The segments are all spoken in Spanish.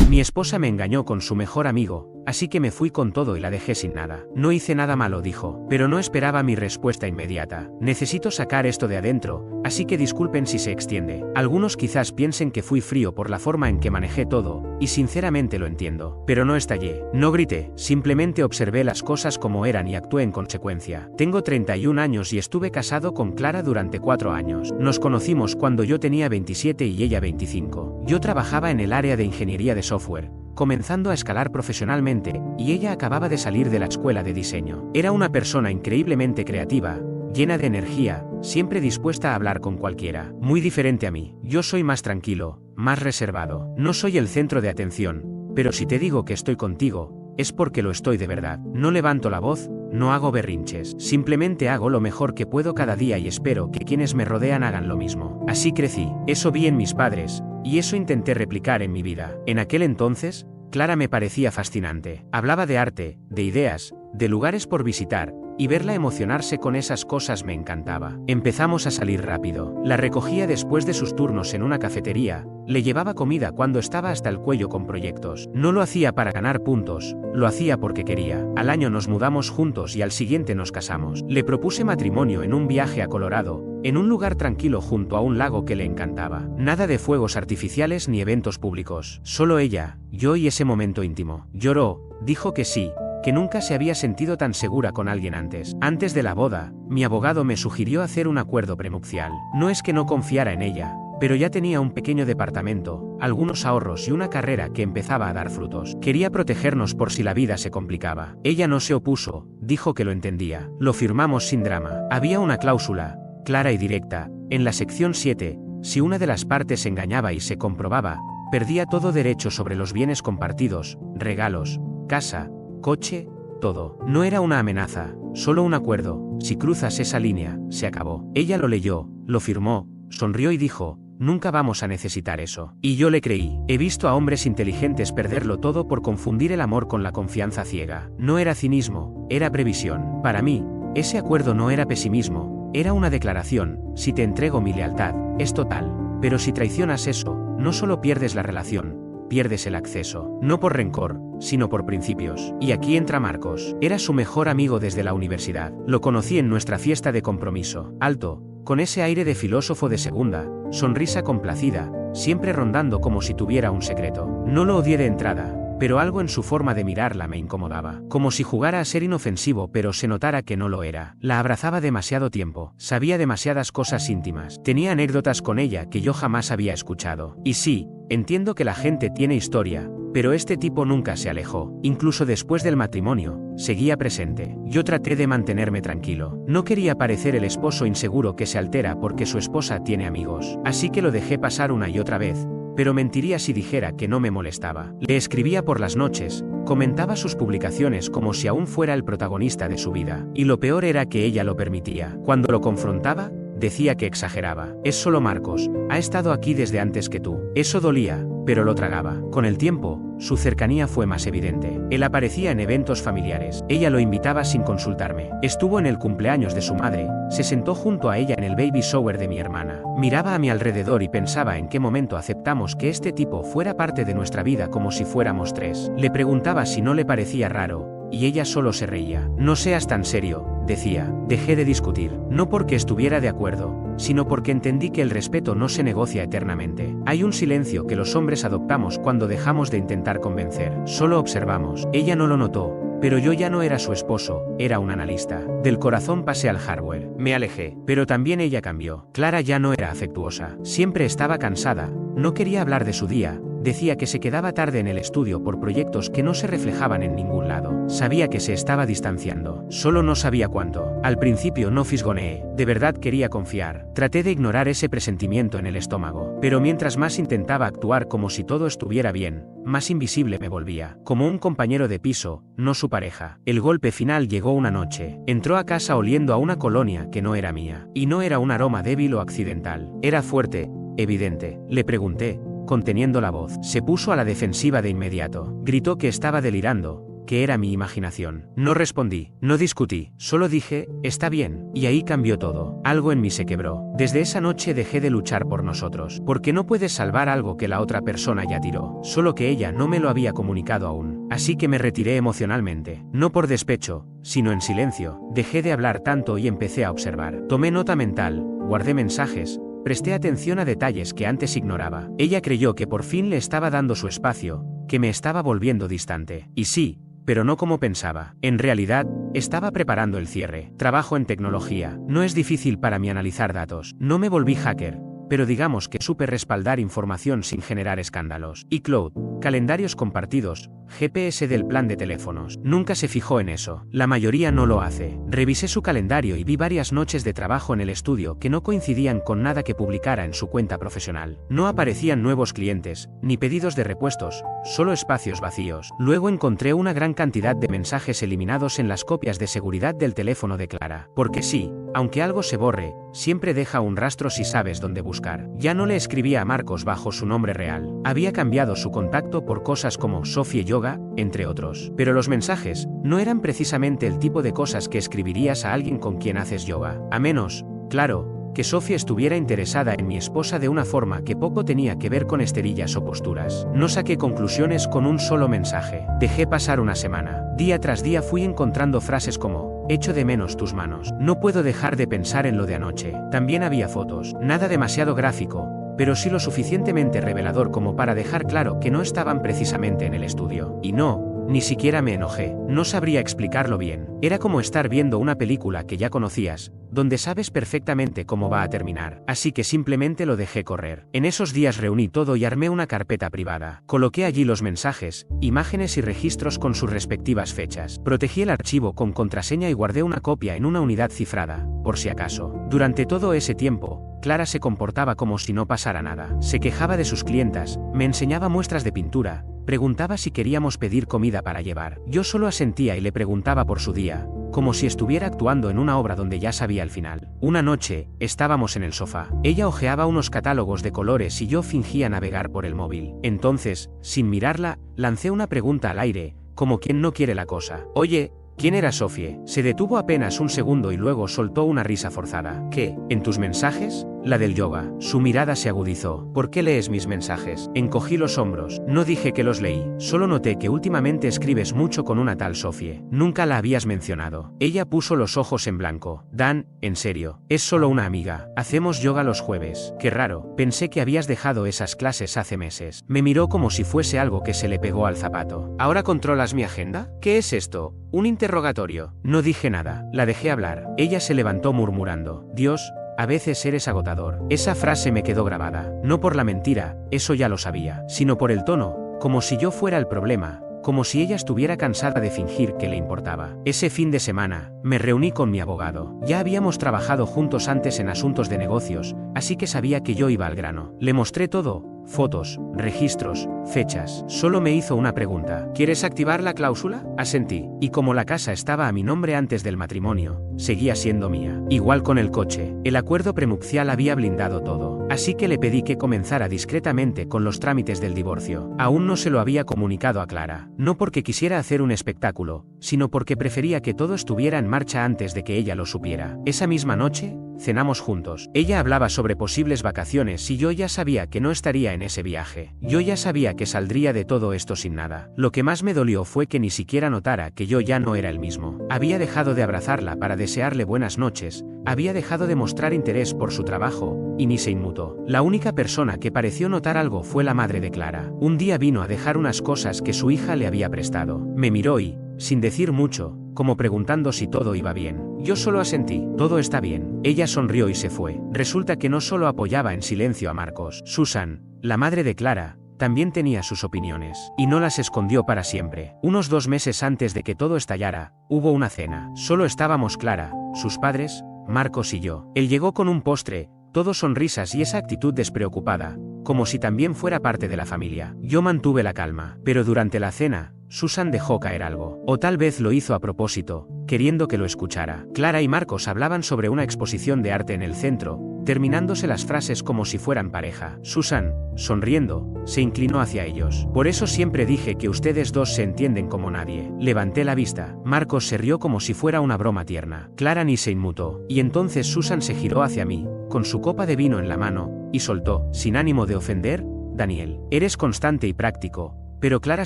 Mi esposa me engañó con su mejor amigo, así que me fui con todo y la dejé sin nada. No hice nada malo, dijo, pero no esperaba mi respuesta inmediata. Necesito sacar esto de adentro, así que disculpen si se extiende. Algunos quizás piensen que fui frío por la forma en que manejé todo, y sinceramente lo entiendo. Pero no estallé, no grité, simplemente observé las cosas como eran y actué en consecuencia. Tengo 31 años y estuve casado con Clara durante 4 años. Nos conocimos cuando yo tenía 27 y ella 25. Yo trabajaba en el área de ingeniería de software, comenzando a escalar profesionalmente, y ella acababa de salir de la escuela de diseño. Era una persona increíblemente creativa, llena de energía, siempre dispuesta a hablar con cualquiera. Muy diferente a mí. Yo soy más tranquilo, más reservado. No soy el centro de atención, pero si te digo que estoy contigo, es porque lo estoy de verdad. No levanto la voz, no hago berrinches. Simplemente hago lo mejor que puedo cada día y espero que quienes me rodean hagan lo mismo. Así crecí. Eso vi en mis padres, y eso intenté replicar en mi vida. En aquel entonces, Clara me parecía fascinante. Hablaba de arte, de ideas, de lugares por visitar, y verla emocionarse con esas cosas me encantaba. Empezamos a salir rápido. La recogía después de sus turnos en una cafetería, le llevaba comida cuando estaba hasta el cuello con proyectos. No lo hacía para ganar puntos, lo hacía porque quería. Al año nos mudamos juntos y al siguiente nos casamos. Le propuse matrimonio en un viaje a Colorado, en un lugar tranquilo junto a un lago que le encantaba. Nada de fuegos artificiales ni eventos públicos. Solo ella, yo y ese momento íntimo. Lloró, dijo que sí, que nunca se había sentido tan segura con alguien antes. Antes de la boda, mi abogado me sugirió hacer un acuerdo prenupcial. No es que no confiara en ella, pero ya tenía un pequeño departamento, algunos ahorros y una carrera que empezaba a dar frutos. Quería protegernos por si la vida se complicaba. Ella no se opuso, dijo que lo entendía. Lo firmamos sin drama. Había una cláusula, clara y directa, en la sección 7, si una de las partes engañaba y se comprobaba, perdía todo derecho sobre los bienes compartidos, regalos, casa, coche, todo. No era una amenaza, solo un acuerdo. Si cruzas esa línea, se acabó. Ella lo leyó, lo firmó, sonrió y dijo, nunca vamos a necesitar eso. Y yo le creí. He visto a hombres inteligentes perderlo todo por confundir el amor con la confianza ciega. No era cinismo, era previsión. Para mí, ese acuerdo no era pesimismo, era una declaración: si te entrego mi lealtad, es total. Pero si traicionas eso, no solo pierdes la relación, pierdes el acceso. No por rencor, sino por principios. Y aquí entra Marcos. Era su mejor amigo desde la universidad. Lo conocí en nuestra fiesta de compromiso. Alto, con ese aire de filósofo de segunda, sonrisa complacida, siempre rondando como si tuviera un secreto. No lo odié de entrada, pero algo en su forma de mirarla me incomodaba. Como si jugara a ser inofensivo pero se notara que no lo era. La abrazaba demasiado tiempo, sabía demasiadas cosas íntimas. Tenía anécdotas con ella que yo jamás había escuchado. Y sí, entiendo que la gente tiene historia, pero este tipo nunca se alejó. Incluso después del matrimonio, seguía presente. Yo traté de mantenerme tranquilo. No quería parecer el esposo inseguro que se altera porque su esposa tiene amigos. Así que lo dejé pasar una y otra vez, pero mentiría si dijera que no me molestaba. Le escribía por las noches, comentaba sus publicaciones como si aún fuera el protagonista de su vida. Y lo peor era que ella lo permitía. Cuando lo confrontaba, decía que exageraba. Es solo Marcos, ha estado aquí desde antes que tú. Eso dolía, pero lo tragaba. Con el tiempo, su cercanía fue más evidente. Él aparecía en eventos familiares. Ella lo invitaba sin consultarme. Estuvo en el cumpleaños de su madre, se sentó junto a ella en el baby shower de mi hermana. Miraba a mi alrededor y pensaba en qué momento aceptamos que este tipo fuera parte de nuestra vida como si fuéramos tres. Le preguntaba si no le parecía raro, y ella solo se reía. No seas tan serio, decía. Dejé de discutir, no porque estuviera de acuerdo, sino porque entendí que el respeto no se negocia eternamente. Hay un silencio que los hombres adoptamos cuando dejamos de intentar convencer. Solo observamos. Ella no lo notó, pero yo ya no era su esposo, era un analista. Del corazón pasé al hardware. Me alejé, pero también ella cambió. Clara ya no era afectuosa. Siempre estaba cansada, no quería hablar de su día. Decía que se quedaba tarde en el estudio por proyectos que no se reflejaban en ningún lado. Sabía que se estaba distanciando, solo no sabía cuánto. Al principio no fisgoneé, de verdad quería confiar. Traté de ignorar ese presentimiento en el estómago, pero mientras más intentaba actuar como si todo estuviera bien, más invisible me volvía. Como un compañero de piso, no su pareja. El golpe final llegó una noche. Entró a casa oliendo a una colonia que no era mía. Y no era un aroma débil o accidental. Era fuerte, evidente. Le pregunté, conteniendo la voz. Se puso a la defensiva de inmediato. Gritó que estaba delirando, que era mi imaginación. No respondí, no discutí, solo dije, está bien, y ahí cambió todo. Algo en mí se quebró. Desde esa noche dejé de luchar por nosotros, porque no puedes salvar algo que la otra persona ya tiró, solo que ella no me lo había comunicado aún. Así que me retiré emocionalmente, no por despecho, sino en silencio. Dejé de hablar tanto y empecé a observar. Tomé nota mental, guardé mensajes, presté atención a detalles que antes ignoraba. Ella creyó que por fin le estaba dando su espacio, que me estaba volviendo distante. Y sí, pero no como pensaba. En realidad, estaba preparando el cierre. Trabajo en tecnología. No es difícil para mí analizar datos. No me volví hacker, pero digamos que supe respaldar información sin generar escándalos. iCloud, calendarios compartidos, GPS del plan de teléfonos. Nunca se fijó en eso. La mayoría no lo hace. Revisé su calendario y vi varias noches de trabajo en el estudio que no coincidían con nada que publicara en su cuenta profesional. No aparecían nuevos clientes, ni pedidos de repuestos, solo espacios vacíos. Luego encontré una gran cantidad de mensajes eliminados en las copias de seguridad del teléfono de Clara. Porque sí, aunque algo se borre, siempre deja un rastro si sabes dónde buscar. Ya no le escribía a Marcos bajo su nombre real. Había cambiado su contacto por cosas como Sofie Yoga, entre otros. Pero los mensajes no eran precisamente el tipo de cosas que escribirías a alguien con quien haces yoga. A menos, claro, que Sofía estuviera interesada en mi esposa de una forma que poco tenía que ver con esterillas o posturas. No saqué conclusiones con un solo mensaje. Dejé pasar una semana. Día tras día fui encontrando frases como: echo de menos tus manos. No puedo dejar de pensar en lo de anoche. También había fotos. Nada demasiado gráfico, pero sí lo suficientemente revelador como para dejar claro que no estaban precisamente en el estudio. Y no, ni siquiera me enojé. No sabría explicarlo bien. Era como estar viendo una película que ya conocías, donde sabes perfectamente cómo va a terminar. Así que simplemente lo dejé correr. En esos días reuní todo y armé una carpeta privada. Coloqué allí los mensajes, imágenes y registros con sus respectivas fechas. Protegí el archivo con contraseña y guardé una copia en una unidad cifrada, por si acaso. Durante todo ese tiempo, Clara se comportaba como si no pasara nada. Se quejaba de sus clientas, me enseñaba muestras de pintura, preguntaba si queríamos pedir comida para llevar. Yo solo asentía y le preguntaba por su día, como si estuviera actuando en una obra donde ya sabía el final. Una noche, estábamos en el sofá. Ella hojeaba unos catálogos de colores y yo fingía navegar por el móvil. Entonces, sin mirarla, lancé una pregunta al aire, como quien no quiere la cosa. Oye, ¿quién era Sofie? Se detuvo apenas un segundo y luego soltó una risa forzada. ¿Qué? ¿En tus mensajes? La del yoga. Su mirada se agudizó. ¿Por qué lees mis mensajes? Encogí los hombros. No dije que los leí. Solo noté que últimamente escribes mucho con una tal Sofie. Nunca la habías mencionado. Ella puso los ojos en blanco. Dan, en serio. Es solo una amiga. Hacemos yoga los jueves. Qué raro. Pensé que habías dejado esas clases hace meses. Me miró como si fuese algo que se le pegó al zapato. ¿Ahora controlas mi agenda? ¿Qué es esto? ¿Un interrogatorio? No dije nada. La dejé hablar. Ella se levantó murmurando: Dios, a veces eres agotador. Esa frase me quedó grabada. No por la mentira, eso ya lo sabía, sino por el tono, como si yo fuera el problema, como si ella estuviera cansada de fingir que le importaba. Ese fin de semana, me reuní con mi abogado. Ya habíamos trabajado juntos antes en asuntos de negocios, así que sabía que yo iba al grano. Le mostré todo: fotos, registros, fechas. Solo me hizo una pregunta: ¿quieres activar la cláusula? Asentí. Y como la casa estaba a mi nombre antes del matrimonio, seguía siendo mía. Igual con el coche. El acuerdo prenupcial había blindado todo. Así que le pedí que comenzara discretamente con los trámites del divorcio. Aún no se lo había comunicado a Clara. No porque quisiera hacer un espectáculo, sino porque prefería que todo estuviera en marcha antes de que ella lo supiera. Esa misma noche, cenamos juntos. Ella hablaba sobre posibles vacaciones y yo ya sabía que no estaría en ese viaje. Yo ya sabía que saldría de todo esto sin nada. Lo que más me dolió fue que ni siquiera notara que yo ya no era el mismo. Había dejado de abrazarla para desearle buenas noches, había dejado de mostrar interés por su trabajo, y ni se inmutó. La única persona que pareció notar algo fue la madre de Clara. Un día vino a dejar unas cosas que su hija le había prestado. Me miró y, sin decir mucho, como preguntando si todo iba bien. Yo solo asentí. Todo está bien. Ella sonrió y se fue. Resulta que no solo apoyaba en silencio a Marcos. Susan, la madre de Clara, también tenía sus opiniones, y no las escondió para siempre. Unos 2 meses antes de que todo estallara, hubo una cena. Solo estábamos Clara, sus padres, Marcos y yo. Él llegó con un postre, todo sonrisas y esa actitud despreocupada, como si también fuera parte de la familia. Yo mantuve la calma, pero durante la cena, Susan dejó caer algo. O tal vez lo hizo a propósito, queriendo que lo escuchara. Clara y Marcos hablaban sobre una exposición de arte en el centro, terminándose las frases como si fueran pareja. Susan, sonriendo, se inclinó hacia ellos. Por eso siempre dije que ustedes dos se entienden como nadie. Levanté la vista. Marcos se rió como si fuera una broma tierna. Clara ni se inmutó. Y entonces Susan se giró hacia mí, con su copa de vino en la mano, y soltó, sin ánimo de ofender: Daniel, eres constante y práctico, pero Clara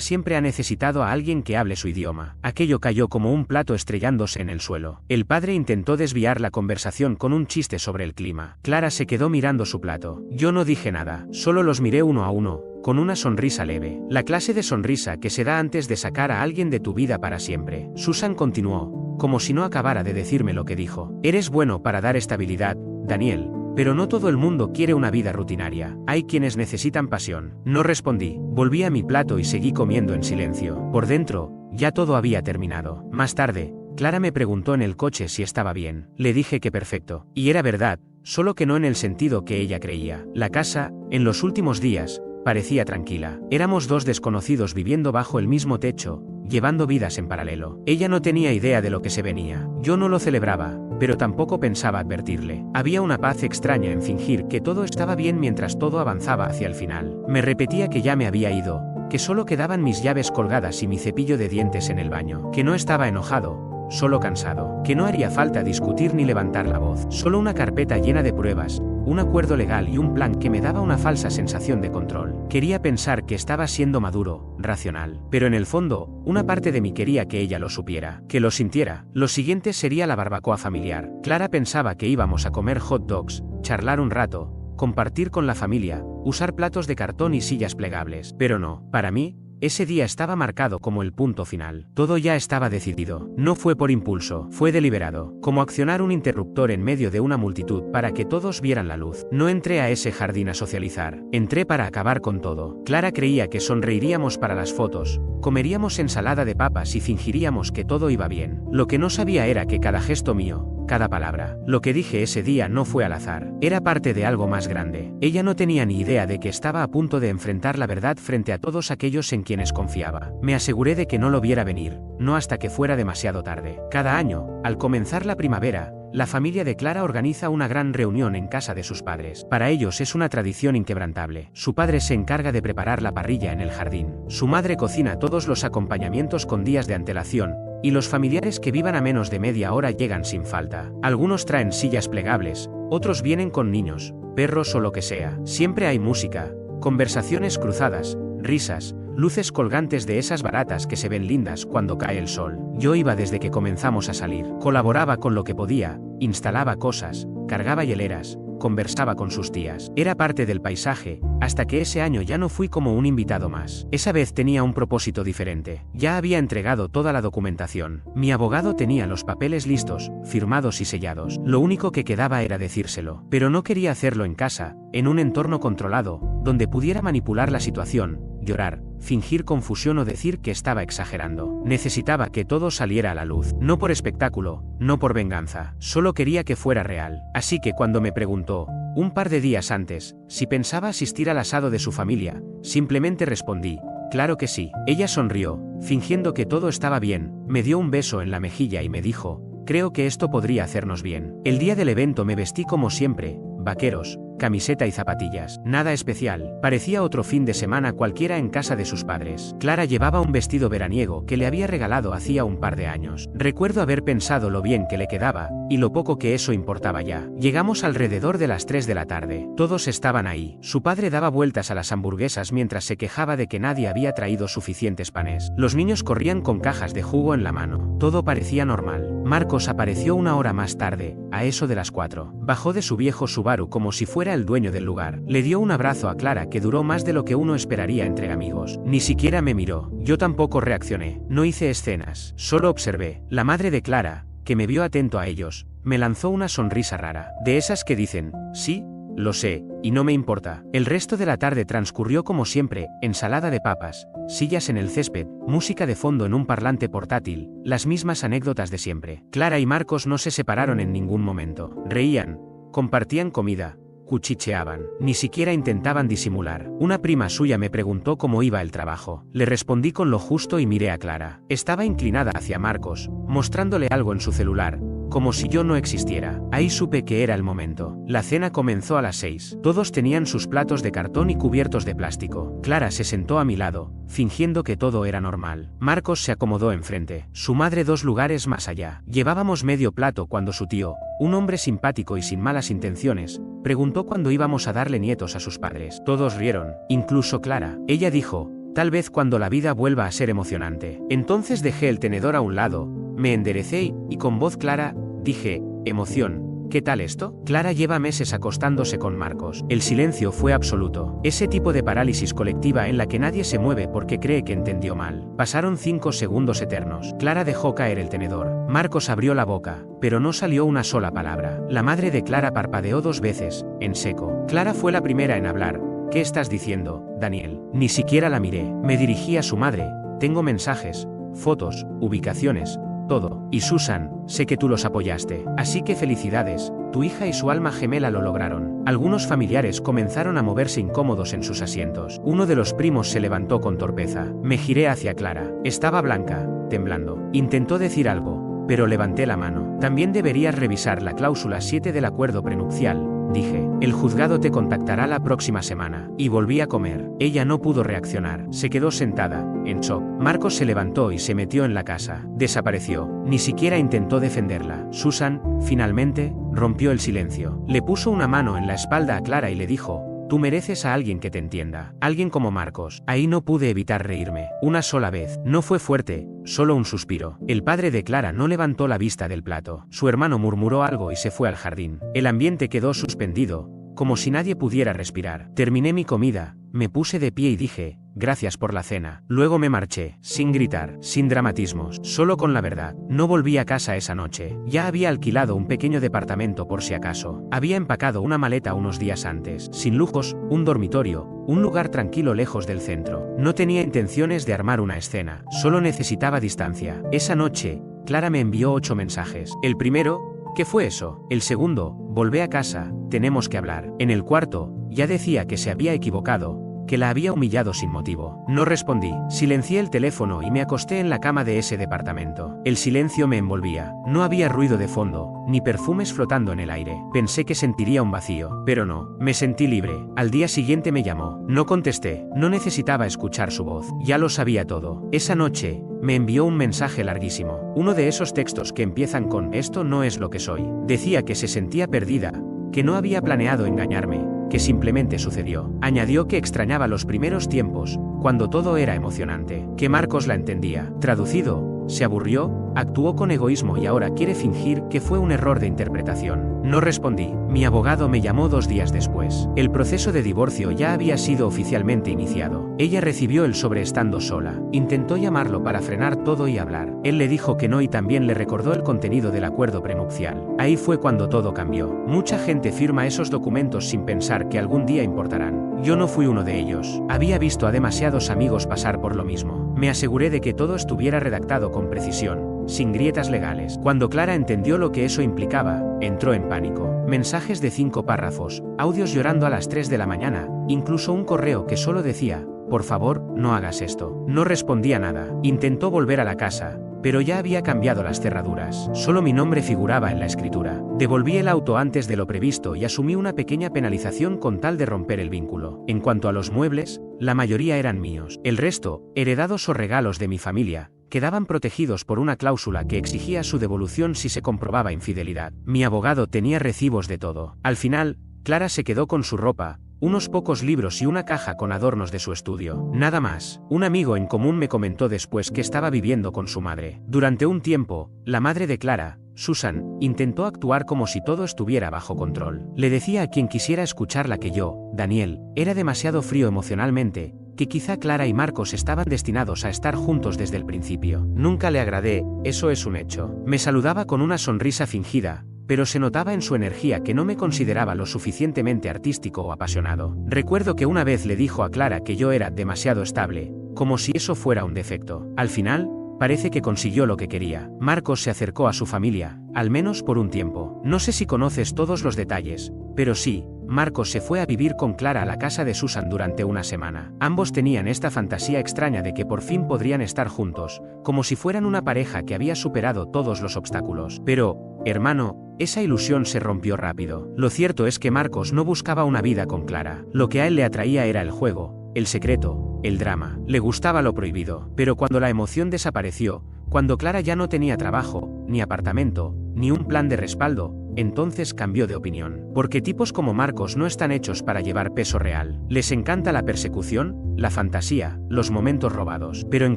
siempre ha necesitado a alguien que hable su idioma. Aquello cayó como un plato estrellándose en el suelo. El padre intentó desviar la conversación con un chiste sobre el clima. Clara se quedó mirando su plato. Yo no dije nada, solo los miré uno a uno, con una sonrisa leve. La clase de sonrisa que se da antes de sacar a alguien de tu vida para siempre. Susan continuó, como si no acabara de decirme lo que dijo. Eres bueno para dar estabilidad, Daniel. Pero no todo el mundo quiere una vida rutinaria. Hay quienes necesitan pasión. No respondí. Volví a mi plato y seguí comiendo en silencio. Por dentro, ya todo había terminado. Más tarde, Clara me preguntó en el coche si estaba bien. Le dije que perfecto. Y era verdad, solo que no en el sentido que ella creía. La casa, en los últimos días, parecía tranquila. Éramos dos desconocidos viviendo bajo el mismo techo, llevando vidas en paralelo. Ella no tenía idea de lo que se venía. Yo no lo celebraba, pero tampoco pensaba advertirle. Había una paz extraña en fingir que todo estaba bien mientras todo avanzaba hacia el final. Me repetía que ya me había ido, que solo quedaban mis llaves colgadas y mi cepillo de dientes en el baño, que no estaba enojado, solo cansado, que no haría falta discutir ni levantar la voz, solo una carpeta llena de pruebas, un acuerdo legal y un plan que me daba una falsa sensación de control. Quería pensar que estaba siendo maduro, racional, pero en el fondo, una parte de mí quería que ella lo supiera, que lo sintiera. Lo siguiente sería la barbacoa familiar. Clara pensaba que íbamos a comer hot dogs, charlar un rato, compartir con la familia, usar platos de cartón y sillas plegables. Pero no, para mí, ese día estaba marcado como el punto final. Todo ya estaba decidido. No fue por impulso, fue deliberado, como accionar un interruptor en medio de una multitud para que todos vieran la luz. No entré a ese jardín a socializar, entré para acabar con todo. Clara creía que sonreiríamos para las fotos, comeríamos ensalada de papas y fingiríamos que todo iba bien. Lo que no sabía era que cada gesto mío, cada palabra, lo que dije ese día no fue al azar, era parte de algo más grande. Ella no tenía ni idea de que estaba a punto de enfrentar la verdad frente a todos aquellos en quienes confiaba. Me aseguré de que no lo viera venir, no hasta que fuera demasiado tarde. Cada año, al comenzar la primavera, la familia de Clara organiza una gran reunión en casa de sus padres. Para ellos es una tradición inquebrantable. Su padre se encarga de preparar la parrilla en el jardín. Su madre cocina todos los acompañamientos con días de antelación, y los familiares que vivan a menos de media hora llegan sin falta. Algunos traen sillas plegables, otros vienen con niños, perros o lo que sea. Siempre hay música, conversaciones cruzadas, risas, luces colgantes de esas baratas que se ven lindas cuando cae el sol. Yo iba desde que comenzamos a salir, colaboraba con lo que podía, instalaba cosas, cargaba hieleras, conversaba con sus tías. Era parte del paisaje, hasta que ese año ya no fui como un invitado más. Esa vez tenía un propósito diferente. Ya había entregado toda la documentación. Mi abogado tenía los papeles listos, firmados y sellados. Lo único que quedaba era decírselo. Pero no quería hacerlo en casa, en un entorno controlado, donde pudiera manipular la situación, llorar, fingir confusión o decir que estaba exagerando. Necesitaba que todo saliera a la luz. No por espectáculo, no por venganza. Solo quería que fuera real. Así que cuando me preguntó, un par de días antes, si pensaba asistir al asado de su familia, simplemente respondí, claro que sí. Ella sonrió, fingiendo que todo estaba bien, me dio un beso en la mejilla y me dijo, creo que esto podría hacernos bien. El día del evento me vestí como siempre, vaqueros, camiseta y zapatillas. Nada especial, parecía otro fin de semana cualquiera en casa de sus padres. Clara llevaba un vestido veraniego que le había regalado hacía un par de años. Recuerdo haber pensado lo bien que le quedaba, y lo poco que eso importaba ya. Llegamos alrededor de las 3 de la tarde. Todos estaban ahí. Su padre daba vueltas a las hamburguesas mientras se quejaba de que nadie había traído suficientes panes. Los niños corrían con cajas de jugo en la mano. Todo parecía normal. Marcos apareció una hora más tarde, a eso de las 4. Bajó de su viejo Subaru como si fuera el dueño del lugar. Le dio un abrazo a Clara que duró más de lo que uno esperaría entre amigos. Ni siquiera me miró. Yo tampoco reaccioné. No hice escenas. Solo observé. La madre de Clara, que me vio atento a ellos, me lanzó una sonrisa rara. De esas que dicen, sí, lo sé, y no me importa. El resto de la tarde transcurrió como siempre, ensalada de papas, sillas en el césped, música de fondo en un parlante portátil, las mismas anécdotas de siempre. Clara y Marcos no se separaron en ningún momento. Reían, compartían comida, cuchicheaban, ni siquiera intentaban disimular. Una prima suya me preguntó cómo iba el trabajo. Le respondí con lo justo y miré a Clara. Estaba inclinada hacia Marcos, mostrándole algo en su celular, como si yo no existiera. Ahí supe que era el momento. La cena comenzó a las 6. Todos tenían sus platos de cartón y cubiertos de plástico. Clara se sentó a mi lado, fingiendo que todo era normal. Marcos se acomodó enfrente, su madre 2 lugares más allá. Llevábamos medio plato cuando su tío, un hombre simpático y sin malas intenciones, preguntó cuándo íbamos a darle nietos a sus padres. Todos rieron, incluso Clara. Ella dijo: tal vez cuando la vida vuelva a ser emocionante. Entonces dejé el tenedor a un lado, me enderecé y con voz clara, dije: emoción. ¿Qué tal esto? Clara lleva meses acostándose con Marcos. El silencio fue absoluto. Ese tipo de parálisis colectiva en la que nadie se mueve porque cree que entendió mal. Pasaron 5 segundos eternos. Clara dejó caer el tenedor. Marcos abrió la boca, pero no salió una sola palabra. La madre de Clara parpadeó 2 veces, en seco. Clara fue la primera en hablar. ¿Qué estás diciendo, Daniel? Ni siquiera la miré. Me dirigí a su madre. Tengo mensajes, fotos, ubicaciones, todo. Y Susan, sé que tú los apoyaste. Así que felicidades, tu hija y su alma gemela lo lograron. Algunos familiares comenzaron a moverse incómodos en sus asientos. Uno de los primos se levantó con torpeza. Me giré hacia Clara. Estaba blanca, temblando. Intentó decir algo, pero levanté la mano. También deberías revisar la cláusula 7 del acuerdo prenupcial, dije. El juzgado te contactará la próxima semana. Y volví a comer. Ella no pudo reaccionar. Se quedó sentada, en shock. Marcos se levantó y se metió en la casa. Desapareció. Ni siquiera intentó defenderla. Susan, finalmente, rompió el silencio. Le puso una mano en la espalda a Clara y le dijo: tú mereces a alguien que te entienda. Alguien como Marcos. Ahí no pude evitar reírme. Una sola vez. No fue fuerte, solo un suspiro. El padre de Clara no levantó la vista del plato. Su hermano murmuró algo y se fue al jardín. El ambiente quedó suspendido, como si nadie pudiera respirar. Terminé mi comida, me puse de pie y dije: gracias por la cena. Luego me marché, sin gritar, sin dramatismos, solo con la verdad. No volví a casa esa noche. Ya había alquilado un pequeño departamento por si acaso. Había empacado una maleta unos días antes. Sin lujos, un dormitorio, un lugar tranquilo lejos del centro. No tenía intenciones de armar una escena, solo necesitaba distancia. Esa noche, Clara me envió 8 mensajes. El primero: ¿qué fue eso? El segundo: volvé a casa, tenemos que hablar. En el cuarto, ya decía que se había equivocado, que la había humillado sin motivo. No respondí. Silencié el teléfono y me acosté en la cama de ese departamento. El silencio me envolvía. No había ruido de fondo, ni perfumes flotando en el aire. Pensé que sentiría un vacío, pero no. Me sentí libre. Al día siguiente me llamó. No contesté. No necesitaba escuchar su voz. Ya lo sabía todo. Esa noche, me envió un mensaje larguísimo. Uno de esos textos que empiezan con: esto no es lo que soy. Decía que se sentía perdida, que no había planeado engañarme, que simplemente sucedió. Añadió que extrañaba los primeros tiempos, cuando todo era emocionante, que Marcos la entendía. Traducido: se aburrió, actuó con egoísmo y ahora quiere fingir que fue un error de interpretación. No respondí. Mi abogado me llamó 2 días después. El proceso de divorcio ya había sido oficialmente iniciado. Ella recibió el sobre estando sola. Intentó llamarlo para frenar todo y hablar. Él le dijo que no y también le recordó el contenido del acuerdo prenupcial. Ahí fue cuando todo cambió. Mucha gente firma esos documentos sin pensar que algún día importarán. Yo no fui uno de ellos. Había visto a demasiados amigos pasar por lo mismo. Me aseguré de que todo estuviera redactado con precisión, sin grietas legales. Cuando Clara entendió lo que eso implicaba, entró en pánico. Mensajes de 5 párrafos, audios llorando a las 3 de la mañana, incluso un correo que solo decía: por favor, no hagas esto. No respondía nada. Intentó volver a la casa, pero ya había cambiado las cerraduras. Solo mi nombre figuraba en la escritura. Devolví el auto antes de lo previsto y asumí una pequeña penalización con tal de romper el vínculo. En cuanto a los muebles, la mayoría eran míos. El resto, heredados o regalos de mi familia, quedaban protegidos por una cláusula que exigía su devolución si se comprobaba infidelidad. Mi abogado tenía recibos de todo. Al final, Clara se quedó con su ropa, unos pocos libros y una caja con adornos de su estudio. Nada más. Un amigo en común me comentó después que estaba viviendo con su madre. Durante un tiempo, la madre de Clara, Susan, intentó actuar como si todo estuviera bajo control. Le decía a quien quisiera escucharla que yo, Daniel, era demasiado frío emocionalmente, que quizá Clara y Marcos estaban destinados a estar juntos desde el principio. Nunca le agradé, eso es un hecho. Me saludaba con una sonrisa fingida, pero se notaba en su energía que no me consideraba lo suficientemente artístico o apasionado. Recuerdo que una vez le dijo a Clara que yo era demasiado estable, como si eso fuera un defecto. Al final, parece que consiguió lo que quería. Marcos se acercó a su familia, al menos por un tiempo. No sé si conoces todos los detalles, pero sí, Marcos se fue a vivir con Clara a la casa de Susan durante una semana. Ambos tenían esta fantasía extraña de que por fin podrían estar juntos, como si fueran una pareja que había superado todos los obstáculos. Pero, hermano, esa ilusión se rompió rápido. Lo cierto es que Marcos no buscaba una vida con Clara. Lo que a él le atraía era el juego, el secreto, el drama. Le gustaba lo prohibido. Pero cuando la emoción desapareció, cuando Clara ya no tenía trabajo, ni apartamento, ni un plan de respaldo, entonces cambió de opinión. Porque tipos como Marcos no están hechos para llevar peso real. Les encanta la persecución, la fantasía, los momentos robados. Pero en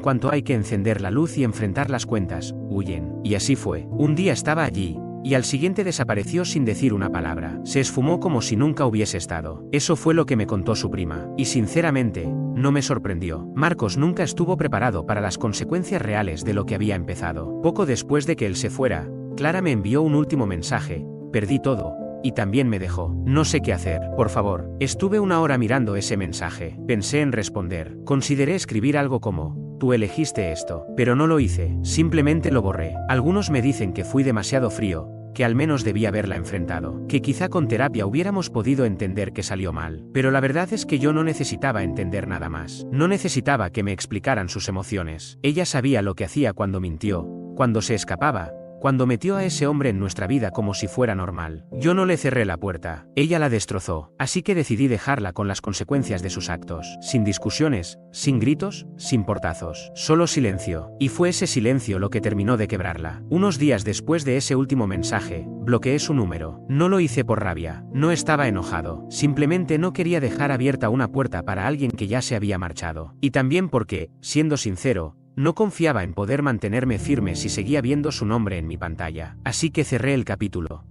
cuanto hay que encender la luz y enfrentar las cuentas, huyen. Y así fue. Un día estaba allí, y al siguiente desapareció sin decir una palabra. Se esfumó como si nunca hubiese estado. Eso fue lo que me contó su prima. Y sinceramente, no me sorprendió. Marcos nunca estuvo preparado para las consecuencias reales de lo que había empezado. Poco después de que él se fuera, Clara me envió un último mensaje. Perdí todo. Y también me dejó. No sé qué hacer. Por favor. Estuve una hora mirando ese mensaje. Pensé en responder. Consideré escribir algo como: tú elegiste esto. Pero no lo hice. Simplemente lo borré. Algunos me dicen que fui demasiado frío, que al menos debía haberla enfrentado, que quizá con terapia hubiéramos podido entender que salió mal. Pero la verdad es que yo no necesitaba entender nada más. No necesitaba que me explicaran sus emociones. Ella sabía lo que hacía cuando mintió, cuando se escapaba, cuando metió a ese hombre en nuestra vida como si fuera normal. Yo no le cerré la puerta, ella la destrozó, así que decidí dejarla con las consecuencias de sus actos, sin discusiones, sin gritos, sin portazos, solo silencio. Y fue ese silencio lo que terminó de quebrarla. Unos días después de ese último mensaje, bloqueé su número. No lo hice por rabia, no estaba enojado, simplemente no quería dejar abierta una puerta para alguien que ya se había marchado. Y también porque, siendo sincero, no confiaba en poder mantenerme firme si seguía viendo su nombre en mi pantalla. Así que cerré el capítulo.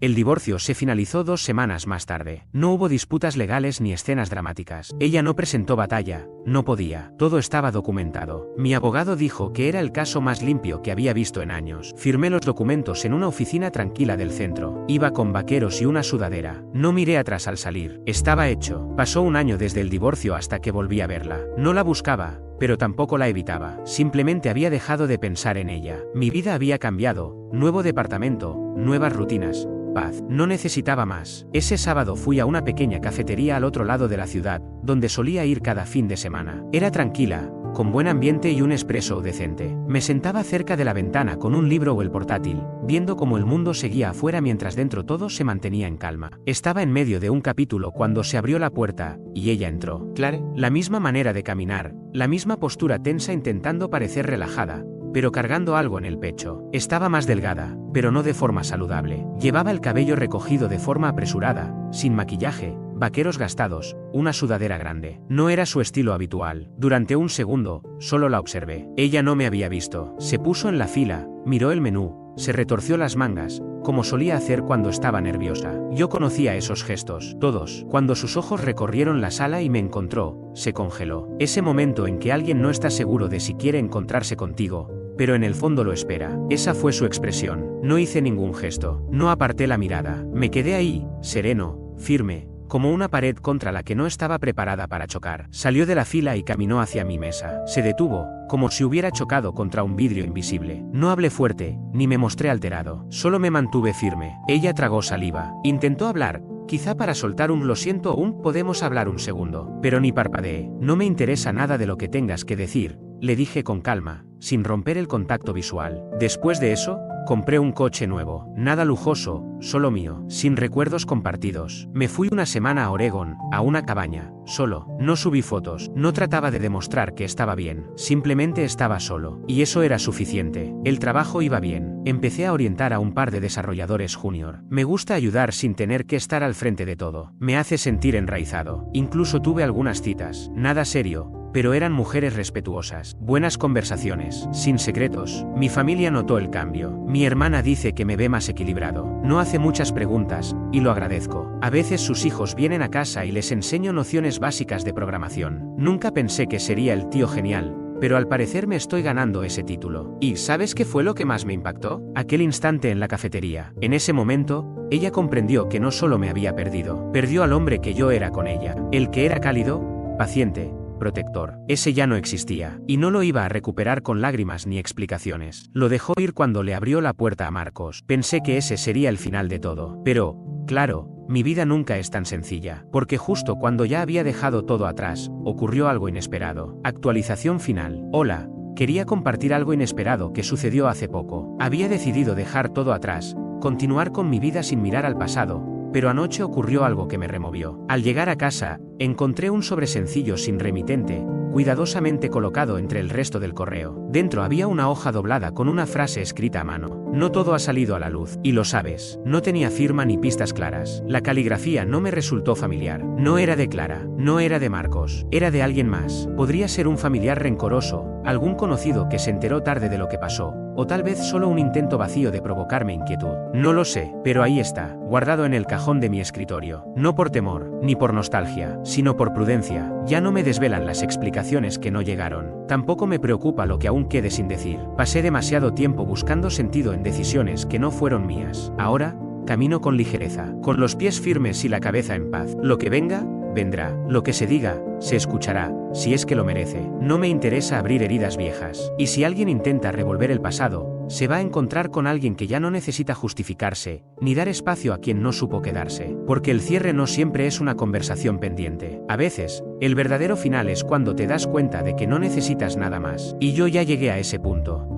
El divorcio se finalizó 2 semanas más tarde. No hubo disputas legales ni escenas dramáticas. Ella no presentó batalla, no podía. Todo estaba documentado. Mi abogado dijo que era el caso más limpio que había visto en años. Firmé los documentos en una oficina tranquila del centro. Iba con vaqueros y una sudadera. No miré atrás al salir. Estaba hecho. Pasó un año desde el divorcio hasta que volví a verla. No la buscaba, pero tampoco la evitaba. Simplemente había dejado de pensar en ella. Mi vida había cambiado, nuevo departamento, nuevas rutinas, paz. No necesitaba más. Ese sábado fui a una pequeña cafetería al otro lado de la ciudad, donde solía ir cada fin de semana. Era tranquila, con buen ambiente y un espresso decente. Me sentaba cerca de la ventana con un libro o el portátil, viendo cómo el mundo seguía afuera mientras dentro todo se mantenía en calma. Estaba en medio de un capítulo cuando se abrió la puerta, y ella entró. Claire, la misma manera de caminar, la misma postura tensa intentando parecer relajada, pero cargando algo en el pecho. Estaba más delgada, pero no de forma saludable. Llevaba el cabello recogido de forma apresurada, sin maquillaje, vaqueros gastados, una sudadera grande. No era su estilo habitual. Durante un segundo, solo la observé. Ella no me había visto. Se puso en la fila, miró el menú, se retorció las mangas, como solía hacer cuando estaba nerviosa. Yo conocía esos gestos, todos. Cuando sus ojos recorrieron la sala y me encontró, se congeló. Ese momento en que alguien no está seguro de si quiere encontrarse contigo, pero en el fondo lo espera. Esa fue su expresión. No hice ningún gesto. No aparté la mirada. Me quedé ahí, sereno, firme, como una pared contra la que no estaba preparada para chocar. Salió de la fila y caminó hacia mi mesa. Se detuvo, como si hubiera chocado contra un vidrio invisible. No hablé fuerte, ni me mostré alterado. Solo me mantuve firme. Ella tragó saliva. Intentó hablar, quizá para soltar un "lo siento" o un "podemos hablar un segundo", pero ni parpadeé. No me interesa nada de lo que tengas que decir, le dije con calma, sin romper el contacto visual. Después de eso, compré un coche nuevo, nada lujoso, solo mío, sin recuerdos compartidos. Me fui una semana a Oregón, a una cabaña, solo. No subí fotos, no trataba de demostrar que estaba bien, simplemente estaba solo. Y eso era suficiente. El trabajo iba bien. Empecé a orientar a un par de desarrolladores junior. Me gusta ayudar sin tener que estar al frente de todo. Me hace sentir enraizado. Incluso tuve algunas citas, nada serio, pero eran mujeres respetuosas, buenas conversaciones, sin secretos. Mi familia notó el cambio. Mi hermana dice que me ve más equilibrado. No hace muchas preguntas, y lo agradezco. A veces sus hijos vienen a casa y les enseño nociones básicas de programación. Nunca pensé que sería el tío genial, pero al parecer me estoy ganando ese título. ¿Y sabes qué fue lo que más me impactó? Aquel instante en la cafetería. En ese momento, ella comprendió que no solo me había perdido, perdió al hombre que yo era con ella. El que era cálido, paciente, protector. Ese ya no existía, y no lo iba a recuperar con lágrimas ni explicaciones. Lo dejó ir cuando le abrió la puerta a Marcos. Pensé que ese sería el final de todo. Pero, claro, mi vida nunca es tan sencilla, porque justo cuando ya había dejado todo atrás, ocurrió algo inesperado. Actualización final. Hola, quería compartir algo inesperado que sucedió hace poco. Había decidido dejar todo atrás, continuar con mi vida sin mirar al pasado, pero anoche ocurrió algo que me removió. Al llegar a casa, encontré un sobre sencillo sin remitente, cuidadosamente colocado entre el resto del correo. Dentro había una hoja doblada con una frase escrita a mano. No todo ha salido a la luz, y lo sabes. No tenía firma ni pistas claras. La caligrafía no me resultó familiar. No era de Clara, no era de Marcos, era de alguien más. Podría ser un familiar rencoroso, algún conocido que se enteró tarde de lo que pasó, o tal vez solo un intento vacío de provocarme inquietud. No lo sé, pero ahí está, guardado en el cajón de mi escritorio. No por temor, ni por nostalgia, sino por prudencia. Ya no me desvelan las explicaciones que no llegaron. Tampoco me preocupa lo que aún quede sin decir. Pasé demasiado tiempo buscando sentido en decisiones que no fueron mías. Ahora, camino con ligereza, con los pies firmes y la cabeza en paz. Lo que venga, vendrá. Lo que se diga, se escuchará, si es que lo merece. No me interesa abrir heridas viejas. Y si alguien intenta revolver el pasado, se va a encontrar con alguien que ya no necesita justificarse, ni dar espacio a quien no supo quedarse. Porque el cierre no siempre es una conversación pendiente. A veces, el verdadero final es cuando te das cuenta de que no necesitas nada más. Y yo ya llegué a ese punto.